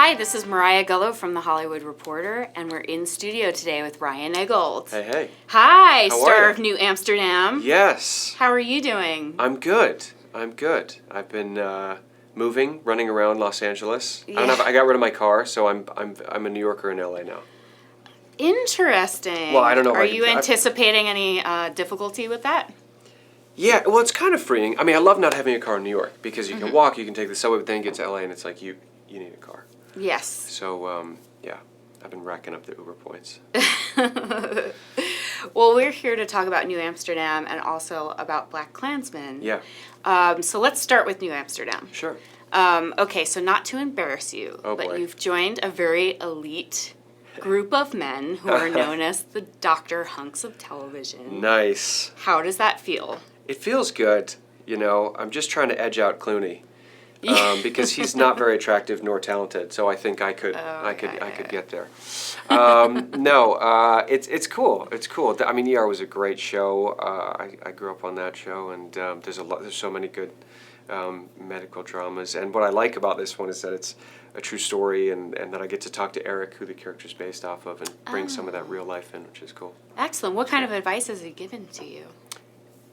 Hi, this is Mariah Gullo from The Hollywood Reporter, and we're in studio today with Ryan Eggold. Hey, hey. Hi, How star are of you? New Amsterdam. Yes. How are you doing? I'm good. I've been moving, running around Los Angeles. Yeah. I got rid of my car, so I'm a New Yorker in LA now. Interesting. Well, I don't know if Are I you can- anticipating any difficulty with that? Yeah, well, it's kind of freeing. I mean, I love not having a car in New York because you can walk, you can take the subway, but then you get to LA and it's like you need a car. Yes. So yeah, I've been racking up the Uber points. Well, we're here to talk about New Amsterdam and also about Black Klansmen. Yeah. So let's start with New Amsterdam. Sure. Okay, so not to embarrass you, Oh, but boy. you've joined a very elite group of men who are known as the Dr. Hunks of television. Nice. How does that feel? It feels good. You know, I'm just trying to edge out Clooney. Because he's not very attractive nor talented, so I think I could get there. No, it's cool. It's cool. I mean, ER was a great show. I grew up on that show, and there's so many good medical dramas. And what I like about this one is that it's a true story, and that I get to talk to Eric, who the character's based off of, and bring some of that real life in, which is cool. Excellent. What kind of advice has he given to you?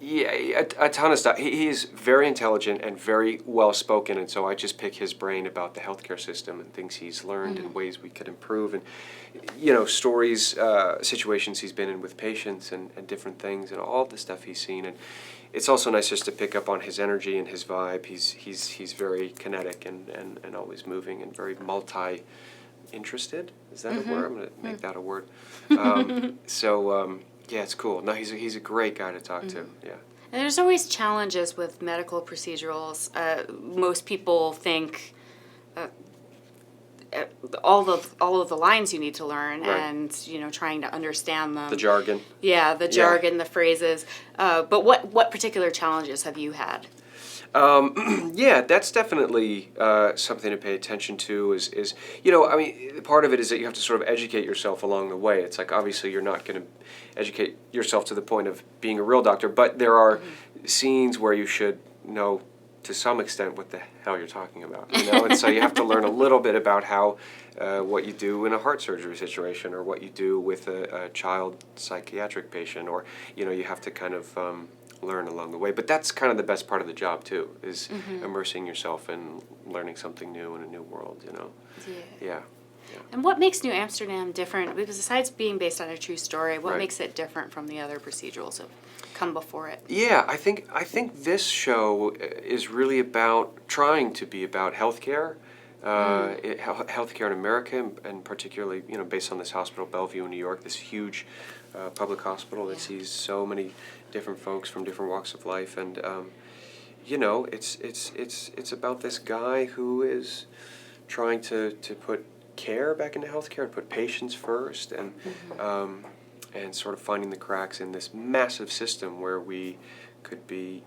Yeah, a ton of stuff. He's very intelligent and very well spoken, and so I just pick his brain about the healthcare system and things he's learned and ways we could improve, and stories, situations he's been in with patients and different things and all the stuff he's seen. And it's also nice just to pick up on his energy and his vibe. He's very kinetic and always moving and very multi-interested. Is that a word? I'm gonna make that a word. Yeah, it's cool. No, he's a great guy to talk to. Yeah. And there's always challenges with medical procedurals. Most people think all of the lines you need to learn, Right. and trying to understand them. The jargon. Yeah, the jargon, the phrases. But what particular challenges have you had? Yeah, that's definitely something to pay attention to. Is I mean, part of it is that you have to sort of educate yourself along the way. It's like obviously you're not going to educate yourself to the point of being a real doctor, but there are scenes where you should know to some extent what the hell you're talking about. And so you have to learn a little bit about how what you do in a heart surgery situation, or what you do with a child psychiatric patient, or you have to kind of learn along the way. But that's kind of the best part of the job too, is immersing yourself in learning something new in a new world. Yeah. And what makes New Amsterdam different? Because besides being based on a true story, what Right. makes it different from the other procedurals that come before it? Yeah, I think this show is really about trying to be about healthcare, healthcare in America, and particularly based on this hospital, Bellevue in New York, this huge public hospital that sees so many different folks from different walks of life, and it's about this guy who is trying to put care back into healthcare and put patients first, and sort of finding the cracks in this massive system where we could be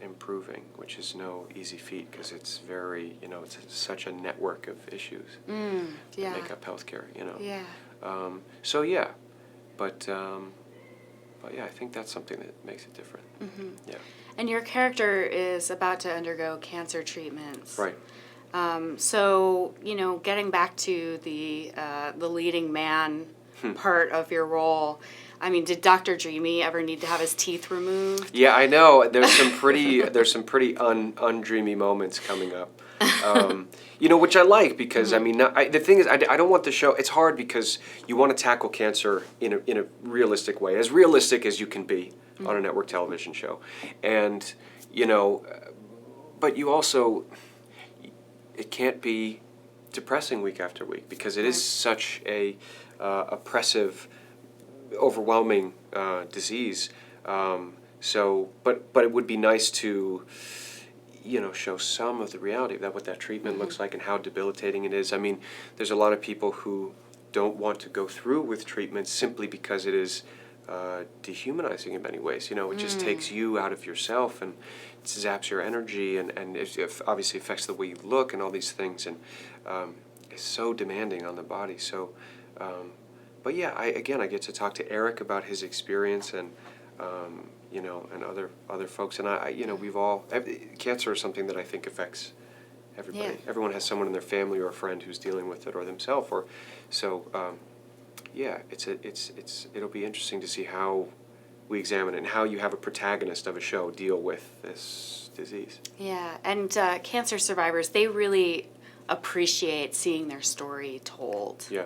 improving, which is no easy feat because it's very it's such a network of issues that make up healthcare. Yeah. So yeah, but yeah, I think that's something that makes it different. Yeah. And your character is about to undergo cancer treatments. Right. So, getting back to the leading man part of your role, I mean, did Dr. Dreamy ever need to have his teeth removed? Yeah, I know. There's some pretty undreamy moments coming up. Which I like because I mean, the thing is, I don't want the show. It's hard because you want to tackle cancer in a realistic way, as realistic as you can be on a network television show, and but you also, it can't be depressing week after week because it is such a oppressive, overwhelming disease. But it would be nice to show some of the reality of that, what that treatment looks like and how debilitating it is. I mean, there's a lot of people who don't want to go through with treatment simply because it is dehumanizing in many ways. It just takes you out of yourself and it zaps your energy and it obviously affects the way you look and all these things, and it's so demanding on the body. So, but yeah, I get to talk to Eric about his experience and and other folks, and we've all cancer is something that I think affects Everybody, Yeah. everyone has someone in their family or a friend who's dealing with it or themselves, or so. Yeah, it'll be interesting to see how we examine it and how you have a protagonist of a show deal with this disease. Yeah, and cancer survivors, they really appreciate seeing their story told. Yeah.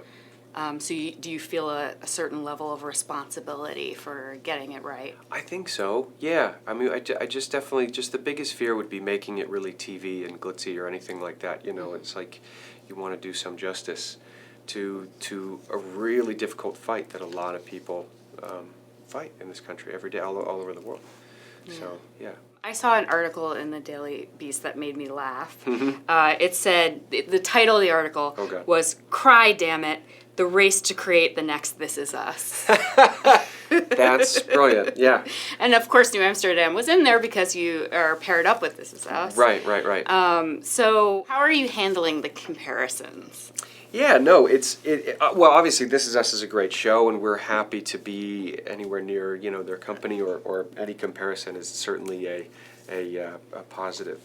So do you feel a certain level of responsibility for getting it right? I think so. Yeah. I mean, I just definitely, just the biggest fear would be making it really TV and glitzy or anything like that. You know, it's like you want to do some justice to a really difficult fight that a lot of people fight in this country every day, all over the world. So, yeah. I saw an article in the Daily Beast that made me laugh. It said, the title of the article Oh, God. was "Cry, Damn It, the Race to Create the Next This Is Us." That's brilliant. Yeah. And of course, New Amsterdam was in there because you are paired up with This Is Us. Right. So how are you handling the comparisons? Yeah, no, well, obviously, This Is Us is a great show, and we're happy to be anywhere near, their company, or any comparison is certainly a positive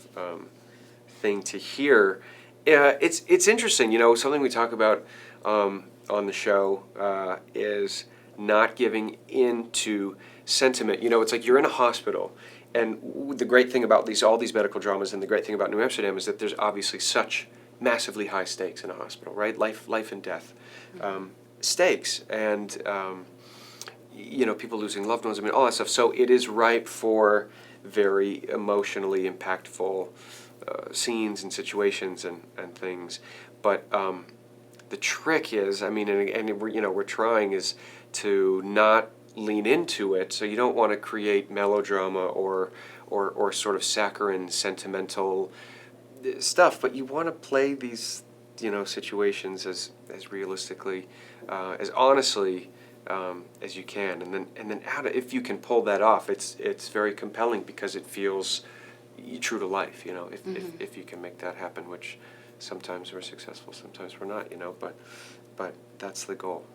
thing to hear. It's interesting, something we talk about on the show is not giving in to sentiment. It's like you're in a hospital, and the great thing about all these medical dramas, and the great thing about New Amsterdam is that there's obviously such massively high stakes in a hospital, right? Life and death stakes, and people losing loved ones. I mean, all that stuff. So it is ripe for very emotionally impactful scenes and situations and things. But the trick is, I mean, and we're trying is to not lean into it. So you don't want to create melodrama or sort of saccharine, sentimental stuff, but you want to play these situations as realistically, as honestly as you can, and then if you can pull that off, it's very compelling because it feels true to life. If you can make that happen, which sometimes we're successful, sometimes we're not. But that's the goal.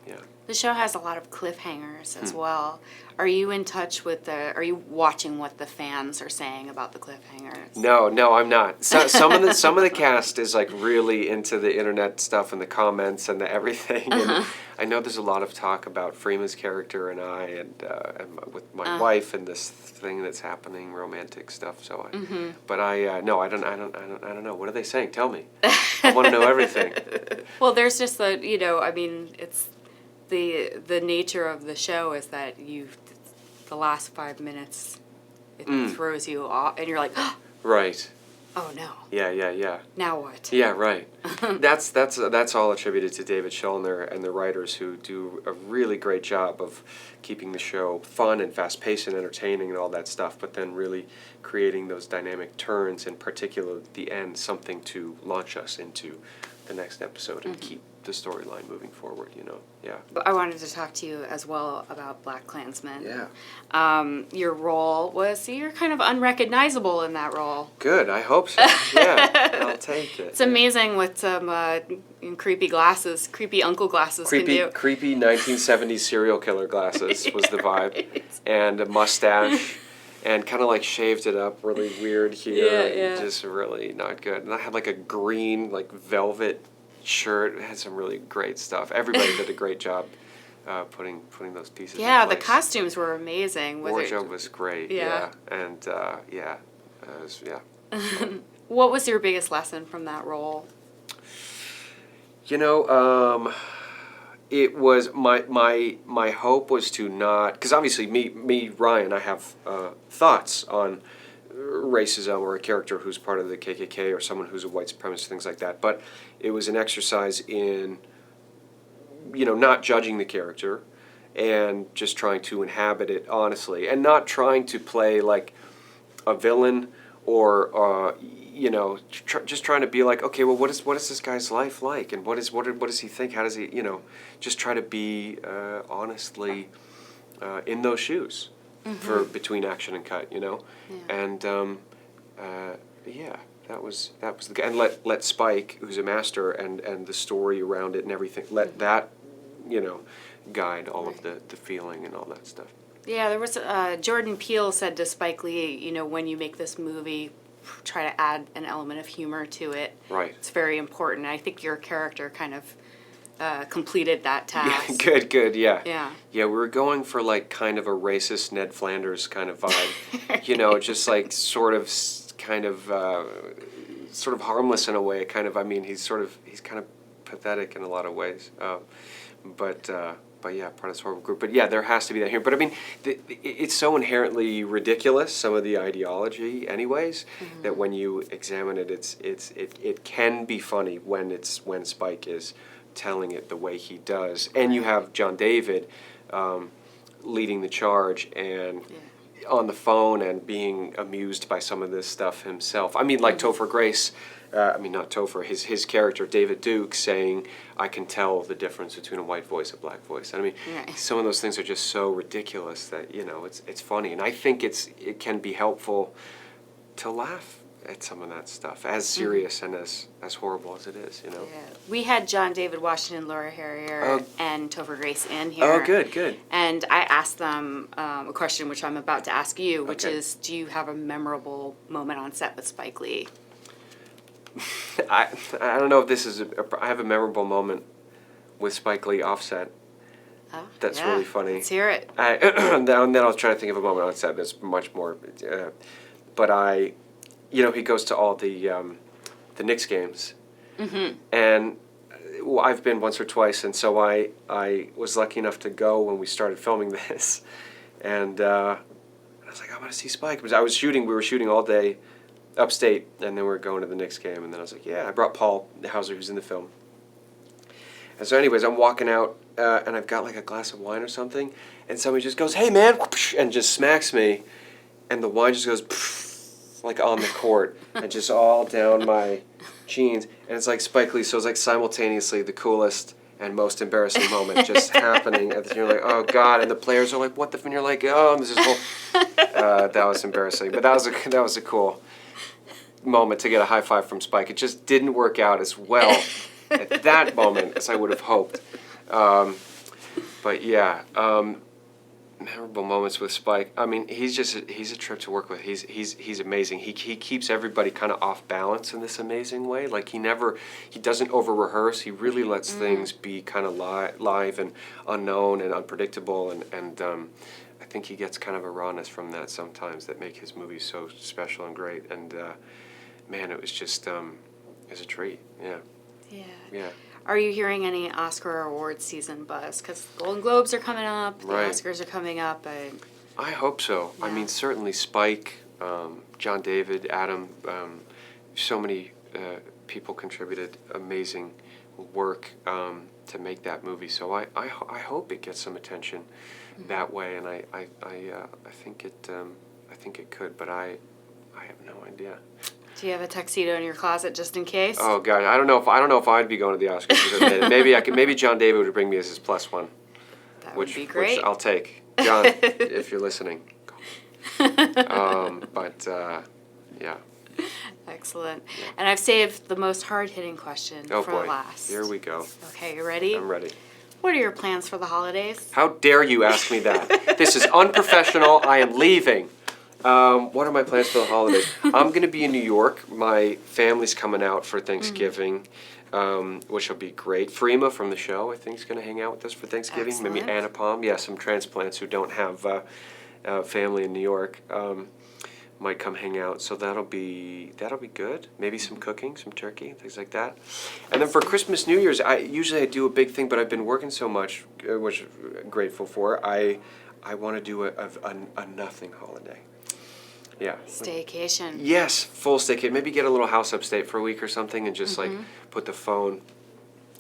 Yeah. The show has a lot of cliffhangers as well. Are you in touch with are you watching what the fans are saying about the cliffhangers? No, I'm not. So, some of the cast is like really into the internet stuff and the comments and the everything. And I know there's a lot of talk about Freema's character and I and with my wife and this thing that's happening, romantic stuff. So, but no, I don't know. What are they saying? Tell me. I want to know everything. Well, there's just I mean, it's the nature of the show is that the last 5 minutes, it throws you off, and you're like, Right. oh no. Yeah. Now what? Yeah, right. That's all attributed to David Schellner and the writers who do a really great job of keeping the show fun and fast-paced and entertaining and all that stuff, but then really creating those dynamic turns, in particular at the end, something to launch us into the next episode and keep the storyline moving forward, Yeah. I wanted to talk to you as well about Black Klansman. Yeah. Your role you're kind of unrecognizable in that role. Good, I hope so. Yeah, I'll take it. It's amazing what some creepy glasses, creepy uncle glasses can do. Creepy 1970s serial killer glasses was the vibe. And a mustache. And kind of like shaved it up really weird here. Yeah. Just really not good. And I had like a green like velvet shirt. It had some really great stuff. Everybody did a great job putting those pieces in place. The costumes were amazing. Wardrobe was great. Yeah. And it was, What was your biggest lesson from that role? It was my hope was to not, because obviously me Ryan, I have thoughts on racism or a character who's part of the KKK or someone who's a white supremacist, things like that. But it was an exercise in not judging the character and just trying to inhabit it honestly, and not trying to play like a villain or just trying to be like, okay, well, what is this guy's life like, and what does he think? How does he, just try to be honestly in those shoes for between action and cut, and that was the guy, and let Spike, who's a master, and the story around it and everything, let that guide all of the feeling and all that stuff. Yeah, there was Jordan Peele said to Spike Lee, when you make this movie, try to add an element of humor to it. Right. It's very important. I think your character kind of completed that task. Yeah, good, yeah. Yeah. Yeah, we were going for like kind of a racist Ned Flanders kind of vibe. You know, just like sort of harmless in a way. Kind of, I mean, he's kind of pathetic in a lot of ways. But yeah, part of this horrible group. But yeah, there has to be that here. But I mean, it's so inherently ridiculous, some of the ideology, anyways, that when you examine it, it can be funny when Spike is telling it the way he does, and you have John David leading the charge and on the phone and being amused by some of this stuff himself. I mean, like Topher Grace. Not Topher, his character, David Duke, saying, I can tell the difference between a white voice and a black voice. And I mean, some of those things are just so ridiculous that, you know, it's funny. And I think it can be helpful to laugh at some of that stuff, as serious and as horrible as it is, you know. Yeah. We had John David Washington, Laura Harrier, and Topher Grace in here. Oh, good. And I asked them a question which I'm about to ask you, which Okay. is, do you have a memorable moment on set with Spike Lee? I don't know if this is I have a memorable moment with Spike Lee offset. Oh, That's yeah. really funny. Let's hear it. And then I'll try to think of a moment on set that's much more. But he goes to all the Knicks games, and I've been once or twice, and so I was lucky enough to go when we started filming this, and I was like, I want to see Spike. Because we were shooting all day upstate, and then we were going to the Knicks game, and then I was like, yeah, I brought Paul Hauser, who's in the film. And so anyways, I'm walking out, and I've got like a glass of wine or something, and somebody just goes, hey man, and just smacks me, and the wine just goes like on the court, and just all down my jeans, and it's like Spike Lee, so it's like simultaneously the coolest and most embarrassing moment just happening, and you're like, oh god, and the players are like, what the f, and you're like, oh, and this is whole, that was embarrassing, but that was a cool moment to get a high five from Spike. It just didn't work out as well at that moment as I would have hoped. But yeah, memorable moments with Spike. I mean, he's a trip to work with. He's amazing. He keeps everybody kind of off balance in this amazing way. Like he doesn't over rehearse. He really lets things be kind of live and unknown and unpredictable, and I think he gets kind of a rawness from that sometimes that make his movies so special and great. And man, it was just it's a treat. Yeah. Yeah. Are you hearing any Oscar award season buzz? Because Golden Globes are coming up, the Right. Oscars are coming up. I hope so. Yeah. I mean, certainly Spike, John David, Adam, so many people contributed amazing work to make that movie. So I hope it gets some attention that way, and I think it could, but I have no idea. Do you have a tuxedo in your closet just in case? Oh God, I don't know if I'd be going to the Oscars. Maybe John David would bring me as his plus one. That would be great. Which I'll take. John, if you're listening. Yeah. Excellent. And I've saved the most hard-hitting question Oh for boy, last. here we go. Okay, you ready? I'm ready. What are your plans for the holidays? How dare you ask me that? This is unprofessional. I am leaving. What are my plans for the holidays? I'm going to be in New York. My family's coming out for Thanksgiving, which will be great. Freema from the show, I think, is going to hang out with us for Thanksgiving. Excellent. Maybe Anna Palm. Yeah, some transplants who don't have family in New York might come hang out. So that'll be good. Maybe some cooking, some turkey, things like that. And then for Christmas, New Year's, I usually do a big thing, but I've been working so much, which I'm grateful for. I want to do a nothing holiday. Yeah. Staycation. Yes, full staycation. Maybe get a little house upstate for a week or something, and just like put the phone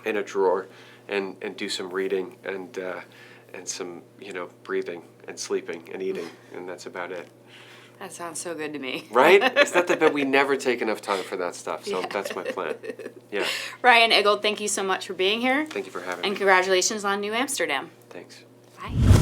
in a drawer and do some reading and some breathing and sleeping and eating, and that's about it. That sounds so good to me. Right? It's not that bad. We never take enough time for that stuff, so Yeah. that's my plan. Yeah. Ryan Eggold, thank you so much for being here. Thank you for having And me. congratulations on New Amsterdam. Thanks. Bye.